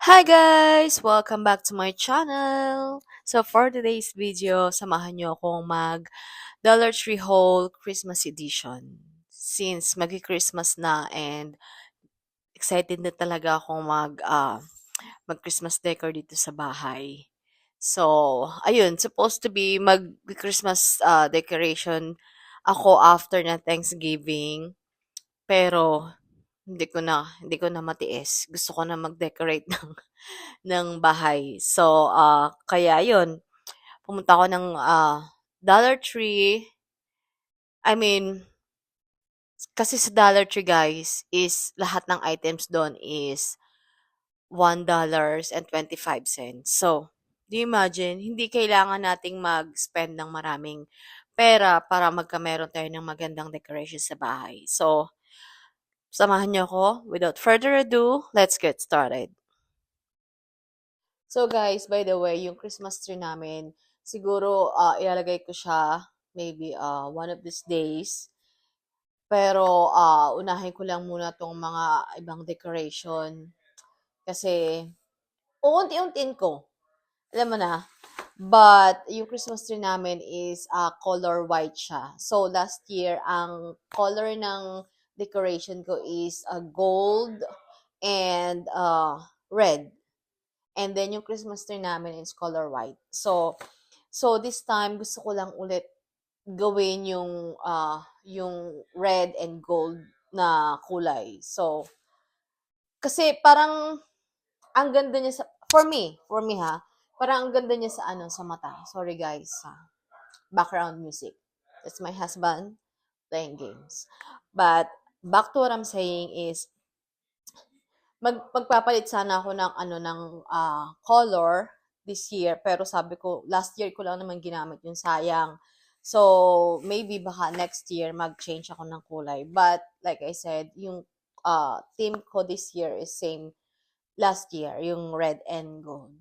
Hi guys! Welcome back to my channel! So for today's video, samahan nyo akong mag Dollar Tree Haul Christmas Edition. Since magi-Christmas na and excited na talaga akong mag-Christmas decor dito sa bahay. So, ayun, supposed to be mag-Christmas decoration ako after na Thanksgiving. Pero hindi ko na matiis. Gusto ko na mag-decorate ng bahay. So, kaya yun, pumunta ako ng Dollar Tree. I mean, kasi sa Dollar Tree guys, is lahat ng items doon is $1.25. So, do you imagine, hindi kailangan nating mag-spend ng maraming pera para magkameron tayo ng magandang decoration sa bahay. So, samahan niyo ako. Without further ado, let's get started. So guys, by the way, yung Christmas tree namin, siguro ilalagay ko siya maybe one of these days. Pero unahin ko lang muna tong mga ibang decoration kasi uunti-untiin ko. Alam mo na. But yung Christmas tree namin is color white siya. So last year, ang color ng decoration ko is gold and red. And then yung Christmas tree namin is color white. So this time gusto ko lang ulit gawin yung red and gold na kulay. So kasi parang ang ganda niya sa for me ha, parang ang ganda niya sa sa mata. Sorry guys, background music. That's my husband playing games. But back to what I'm saying is magpapalit sana ako ng color this year, pero sabi ko last year ko lang naman ginamit yung sayang. So maybe baka next year mag-change ako ng kulay. But like I said, yung theme ko this year is same last year, yung red and gold.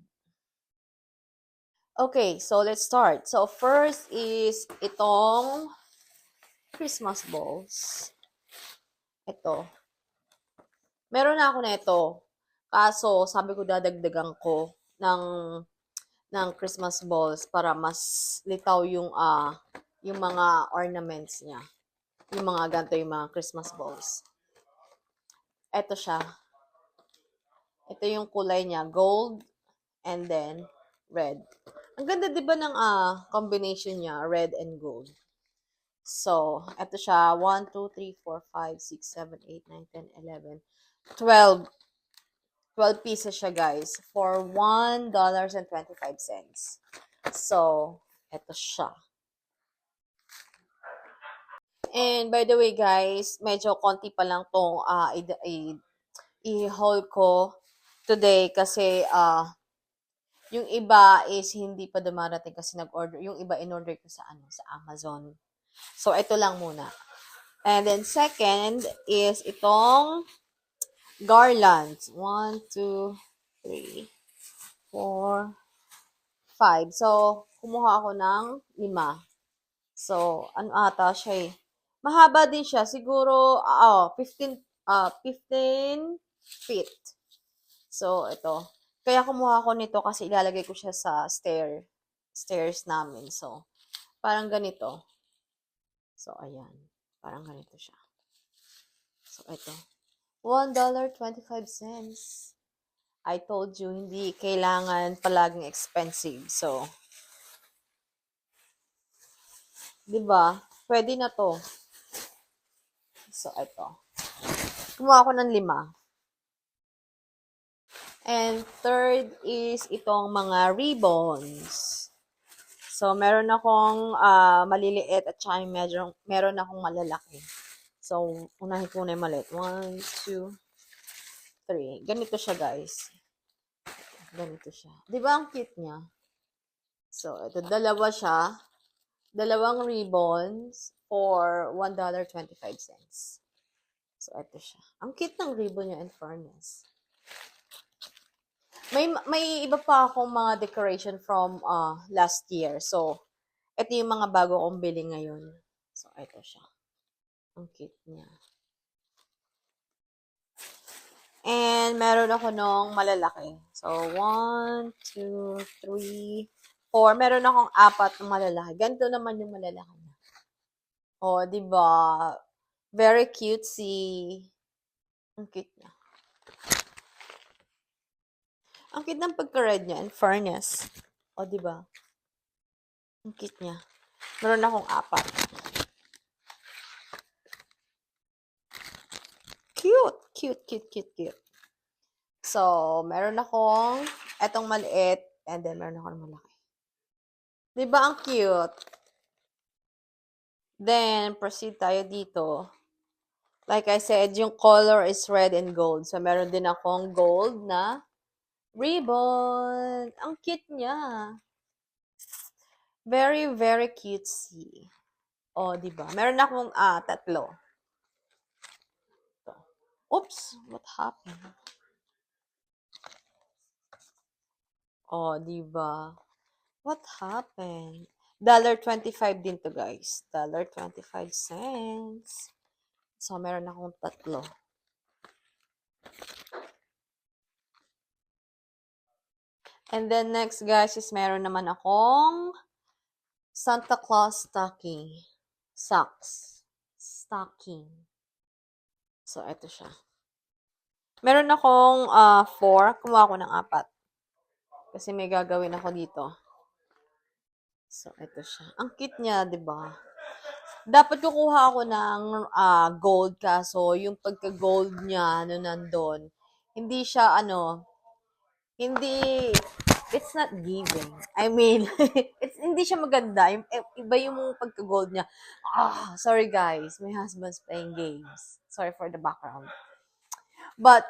Okay, so let's start. So first is itong Christmas balls. Ito. Meron na ako nito. Kaso, sabi ko dadagdagan ko ng Christmas balls para mas litaw yung mga ornaments niya. Yung mga ganito, yung mga Christmas balls. Ito siya. Ito yung kulay niya, gold and then red. Ang ganda 'di ba ng combination niya, red and gold. So, ito siya, 1, 2, 3, 4, 5, 6, 7, 8, 9, 10, 11, 12 pieces siya guys for $1.25. So, eto siya. And by the way guys, medyo konti pa lang tong i-haul ko today kasi yung iba is hindi pa dumarating kasi nag-order. Yung iba in-order ko sa sa Amazon. So, ito lang muna. And then second is itong garlands. 1, 2, 3, 4, 5. So, kumuha ako ng 5. So, ano ata siya eh. Mahaba din siya. Siguro, 15 feet. So, ito. Kaya kumuha ako nito kasi ilalagay ko siya sa stairs namin. So, parang ganito. So, ayan. Parang ganito siya. So, ito. $1.25. I told you, hindi kailangan palaging expensive. So, di ba? Pwede na to. So, ito. Kumuha ako ng 5. And third is itong mga ribbons. So, meron akong maliliit at saka meron akong malalaki. So, unahin ko na yung maliit. 1, 2, 3. Ganito siya, guys. Ganito siya. Di ba ang cute niya? So, ito, dalawa siya. Dalawang ribbons for $1.25. So, ito siya. Ang cute ng ribbon niya in fairness. May iba pa akong mga decoration from last year. So, ito yung mga bago kong bili ngayon. So, ito siya. Ang cute niya. And meron ako nung malalaki. So, 1, 2, 3, 4. Meron akong 4 na malalaki. Ganito naman yung malalaki niya. Oh, 'di ba? Very cutesy. Ang cute niya. Ang cute ng pagka-red niya, in fairness. O, 'di ba? Ang cute niya. Meron akong 4. Cute, cute, cute, cute, cute. So, meron akong etong maliit and then meron akong malaki. 'Di ba ang cute? Then, proceed tayo dito. Like I said, yung color is red and gold. So, meron din akong gold na ribbon. Ang cute niya. Very, very cutesy. O, di ba? Meron akong 3. Oops, what happened? O, di ba? What happened? $1.25 din to, guys. $1.25. So, meron akong 3. And then, next, guys, is meron naman akong Santa Claus stocking. Socks. Stocking. So, ito siya. Meron akong 4. Kumuha ako ng 4. Kasi may gagawin ako dito. So, ito siya. Ang cute niya, di ba? Dapat kukuha ako ng gold kaso yung pagka-gold niya nandun, hindi siya hindi, it's not giving. I mean, hindi siya maganda. Iba yung pagka-gold niya. Sorry guys. My husband's playing games. Sorry for the background. But,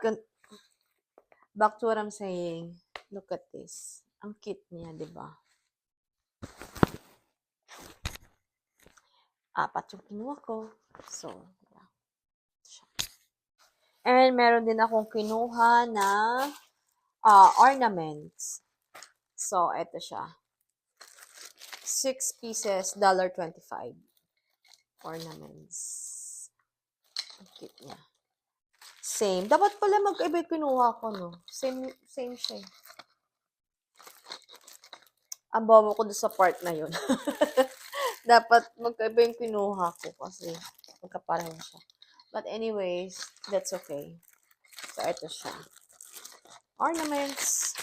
back to what I'm saying. Look at this. Ang cute niya, di ba? 4 yung kinuha ko. So, yeah. And meron din akong kinuha na ornaments. So, ito siya. 6 pieces, $1.25. Ornaments. Ang cute niya. Same. Dapat pala mag-iba kinuha ko, no? Same siya. Ang bobo ko doon sa part na yun. Dapat magkaiba yung kinuha ko kasi magkapareho siya. But anyways, that's okay. So, ito siya. Ornaments.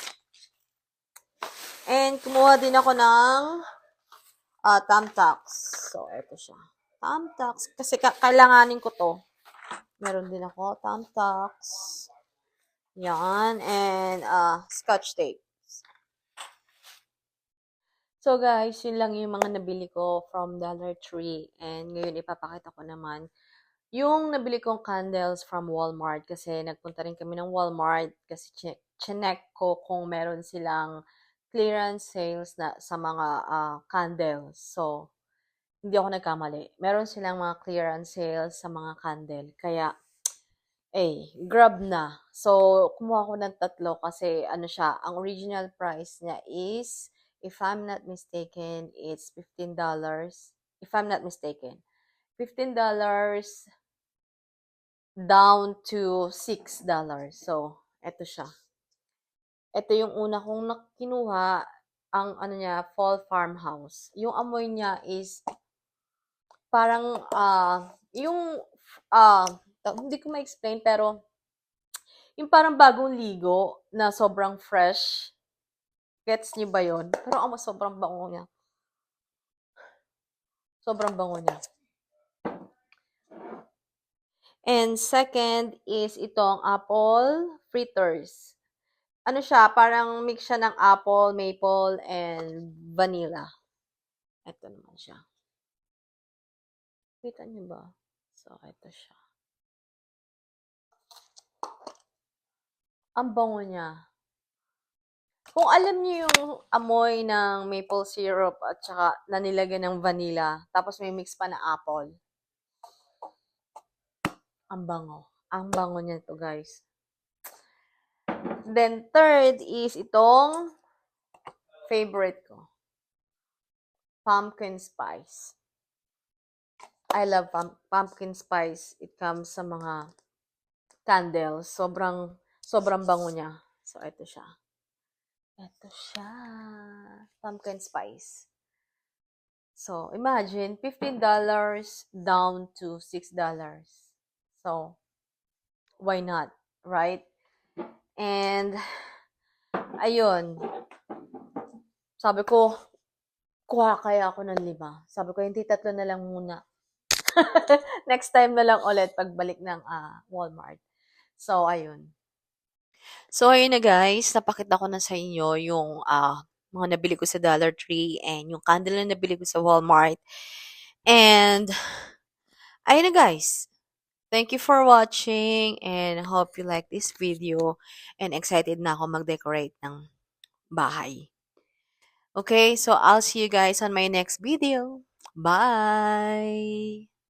And kumuha din ako ng thumbtacks. So, ito siya. Thumbtacks. Kasi kailanganin ko to. Meron din ako thumbtacks. Yan. And scotch tape. So guys, yun lang yung mga nabili ko from Dollar Tree. And ngayon ipapakita ko naman yung nabili kong candles from Walmart. Kasi nagpunta rin kami ng Walmart kasi chinek ko kung meron silang clearance sales na sa mga candles. So, hindi ako nagkamali. Meron silang mga clearance sales sa mga candle. Kaya, grab na. So, kumuha ko ng 3 kasi siya, ang original price niya is, if I'm not mistaken, it's $15. If I'm not mistaken. $15 down to $6. So, eto siya. Ito yung una kong kinuha, ang niya, Fall Farmhouse. Yung amoy niya is parang yung hindi ko ma-explain pero yung parang bagong ligo na sobrang fresh. Gets niyo ba yun? Pero sobrang bango niya. Sobrang bango niya. And second is itong apple fritters. Siya, parang mix siya ng apple, maple, and vanilla. Ito naman siya. Kita niyo ba? So, ito siya. Ang bango niya. Kung alam niyo yung amoy ng maple syrup at saka nanilagyan ng vanilla, tapos may mix pa na apple. Ang bango. Ang bango niya to, guys. Then, third is itong favorite ko. Pumpkin spice. I love pumpkin spice. It comes sa mga candles. Sobrang bango niya. So, ito siya. Ito siya. Pumpkin spice. So, imagine, $15 down to $6. So, why not? Right? And, ayun. Sabi ko, kuha kaya ako ng 5. Sabi ko, hindi 3 na lang muna. Next time na lang ulit pagbalik ng Walmart. So, ayun. So, ayun na guys, napakita ko na sa inyo yung mga nabili ko sa Dollar Tree and yung candle na nabili ko sa Walmart. And, ayun na guys. Thank you for watching and hope you like this video and excited na ako mag-decorate ng bahay. Okay, so I'll see you guys on my next video. Bye!